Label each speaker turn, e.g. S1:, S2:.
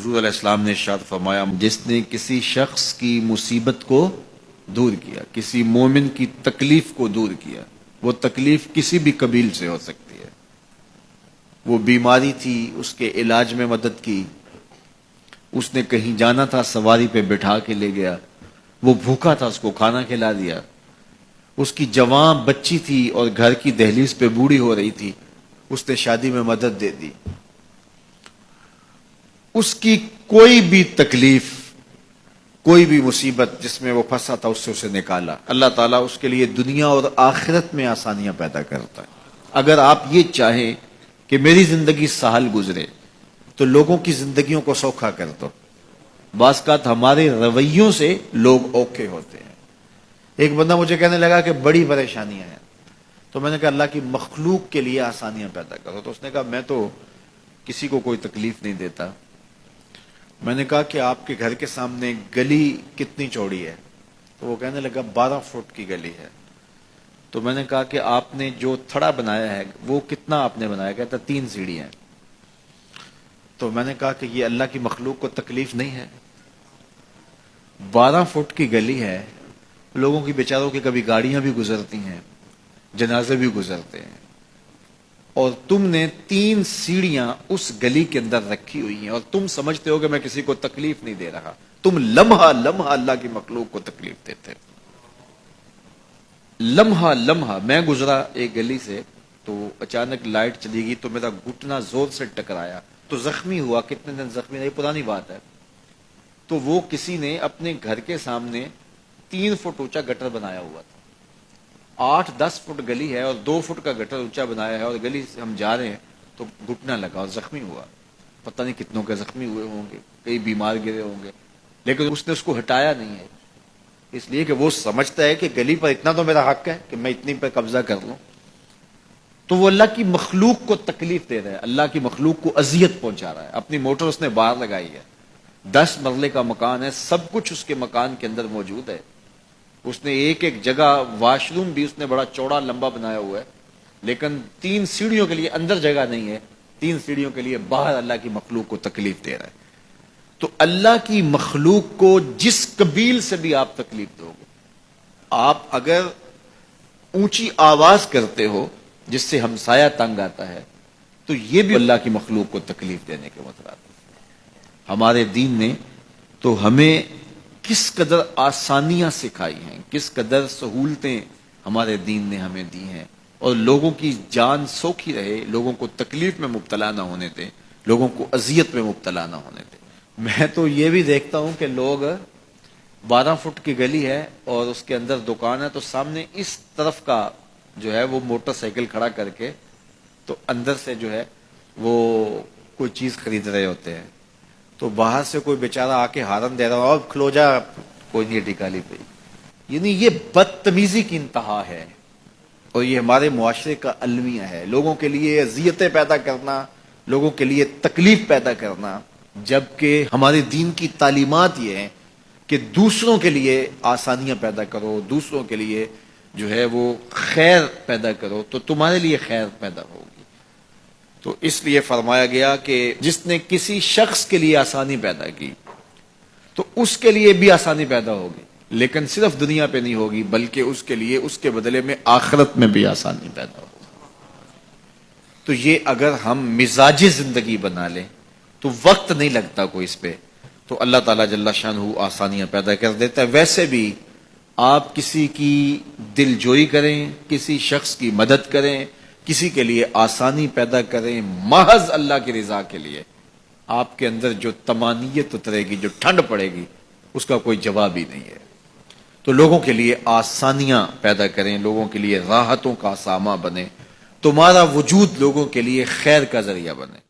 S1: حضور علیہ السلام نے ارشاد فرمایا، جس نے کسی شخص کی مصیبت کو دور کیا، کسی مومن کی تکلیف کو دور کیا، وہ تکلیف کسی بھی قبیل سے ہو سکتی ہے، وہ بیماری تھی اس کے علاج میں مدد کی، اس نے کہیں جانا تھا سواری پہ بٹھا کے لے گیا، وہ بھوکا تھا اس کو کھانا کھلا دیا، اس کی جوان بچی تھی اور گھر کی دہلیز پہ بوڑھی ہو رہی تھی، اس نے شادی میں مدد دے دی، اس کی کوئی بھی تکلیف، کوئی بھی مصیبت جس میں وہ پھنسا تھا اس سے اسے نکالا۔ اللہ تعالیٰ اس کے لیے دنیا اور آخرت میں آسانیاں پیدا کرتا ہے۔ اگر آپ یہ چاہیں کہ میری زندگی سہل گزرے تو لوگوں کی زندگیوں کو سوکھا کر دو۔ بعض اوقات ہمارے رویوں سے لوگ اوکھے ہوتے ہیں۔ ایک بندہ مجھے کہنے لگا کہ بڑی پریشانیاں ہیں، تو میں نے کہا اللہ کی مخلوق کے لیے آسانیاں پیدا کرو۔ تو اس نے کہا میں تو کسی کو کوئی تکلیف نہیں دیتا۔ میں نے کہا کہ آپ کے گھر کے سامنے گلی کتنی چوڑی ہے؟ تو وہ کہنے لگا 12 فٹ کی گلی ہے۔ تو میں نے کہا کہ آپ نے جو تھڑا بنایا ہے وہ کتنا آپ نے بنایا؟ کہتا 3 سیڑھیاں۔ تو میں نے کہا کہ یہ اللہ کی مخلوق کو تکلیف نہیں ہے؟ 12 فٹ کی گلی ہے، لوگوں کی بیچاروں کی کبھی گاڑیاں بھی گزرتی ہیں، جنازے بھی گزرتے ہیں، اور تم نے 3 سیڑھیاں اس گلی کے اندر رکھی ہوئی ہیں اور تم سمجھتے ہو کہ میں کسی کو تکلیف نہیں دے رہا۔ تم لمحہ لمحہ اللہ کی مخلوق کو تکلیف دیتے ہو۔ لمحہ لمحہ میں گزرا ایک گلی سے تو اچانک لائٹ چلی گئی تو میرا گھٹنا زور سے ٹکرایا تو زخمی ہوا۔ کتنے دن زخمی نہیں، پرانی بات ہے۔ تو وہ کسی نے اپنے گھر کے سامنے 3 فٹ اونچا گٹر بنایا ہوا تھا۔ 8-10 فٹ گلی ہے اور 2 فٹ کا گٹر اونچا بنایا ہے، اور گلی سے ہم جا رہے ہیں تو گھٹنا لگا اور زخمی ہوا۔ پتہ نہیں کتنوں کے زخمی ہوئے ہوں گے، کئی بیمار گرے ہوں گے، لیکن اس نے اس کو ہٹایا نہیں ہے، اس لیے کہ وہ سمجھتا ہے کہ گلی پر اتنا تو میرا حق ہے کہ میں اتنی پہ قبضہ کر لوں۔ تو وہ اللہ کی مخلوق کو تکلیف دے رہا ہے، اللہ کی مخلوق کو اذیت پہنچا رہا ہے۔ اپنی موٹر اس نے باہر لگائی ہے، 10 مرلے کا مکان ہے، سب کچھ اس کے مکان کے اندر موجود ہے۔ اس نے ایک ایک جگہ واش روم بھی اس نے بڑا چوڑا لمبا بنایا ہوا ہے، لیکن 3 سیڑھیوں کے لیے اندر جگہ نہیں ہے، 3 سیڑھیوں کے لیے باہر اللہ کی مخلوق کو تکلیف دے رہا ہے۔ تو اللہ کی مخلوق کو جس قبیل سے بھی آپ تکلیف دو گے، آپ اگر اونچی آواز کرتے ہو جس سے ہمسایہ تنگ آتا ہے، تو یہ بھی اللہ کی مخلوق کو تکلیف دینے کے مترادف ہے۔ ہمارے دین نے تو ہمیں کس قدر آسانیاں سکھائی ہیں، کس قدر سہولتیں ہمارے دین نے ہمیں دی ہیں، اور لوگوں کی جان سوکھی رہے، لوگوں کو تکلیف میں مبتلا نہ ہونے دیں، لوگوں کو اذیت میں مبتلا نہ ہونے دیں۔ میں تو یہ بھی دیکھتا ہوں کہ لوگ 12 فٹ کی گلی ہے اور اس کے اندر دکان ہے، تو سامنے اس طرف کا جو ہے وہ موٹر سائیکل کھڑا کر کے تو اندر سے جو ہے وہ کوئی چیز خرید رہے ہوتے ہیں، تو باہر سے کوئی بیچارہ آ کے ہارن دے رہا ہو، اور کھلو جا، کوئی نہیں ٹکالی پہ۔ یعنی یہ بدتمیزی کی انتہا ہے، اور یہ ہمارے معاشرے کا المیہ ہے، لوگوں کے لیے اذیتیں پیدا کرنا، لوگوں کے لیے تکلیف پیدا کرنا، جبکہ ہمارے دین کی تعلیمات یہ ہیں کہ دوسروں کے لیے آسانیاں پیدا کرو، دوسروں کے لیے جو ہے وہ خیر پیدا کرو تو تمہارے لیے خیر پیدا ہوگی۔ تو اس لیے فرمایا گیا کہ جس نے کسی شخص کے لیے آسانی پیدا کی تو اس کے لیے بھی آسانی پیدا ہوگی، لیکن صرف دنیا پہ نہیں ہوگی بلکہ اس کے لیے اس کے بدلے میں آخرت میں بھی آسانی پیدا ہوگی۔ تو یہ اگر ہم مزاج زندگی بنا لیں تو وقت نہیں لگتا کوئی اس پہ، تو اللہ تعالیٰ جل شانہ آسانیاں پیدا کر دیتا ہے۔ ویسے بھی آپ کسی کی دل جوئی کریں، کسی شخص کی مدد کریں، کسی کے لیے آسانی پیدا کریں محض اللہ کی رضا کے لیے، آپ کے اندر جو طمانینت اترے گی، جو ٹھنڈ پڑے گی، اس کا کوئی جواب ہی نہیں ہے۔ تو لوگوں کے لیے آسانیاں پیدا کریں، لوگوں کے لیے راحتوں کا سامان بنے، تمہارا وجود لوگوں کے لیے خیر کا ذریعہ بنے۔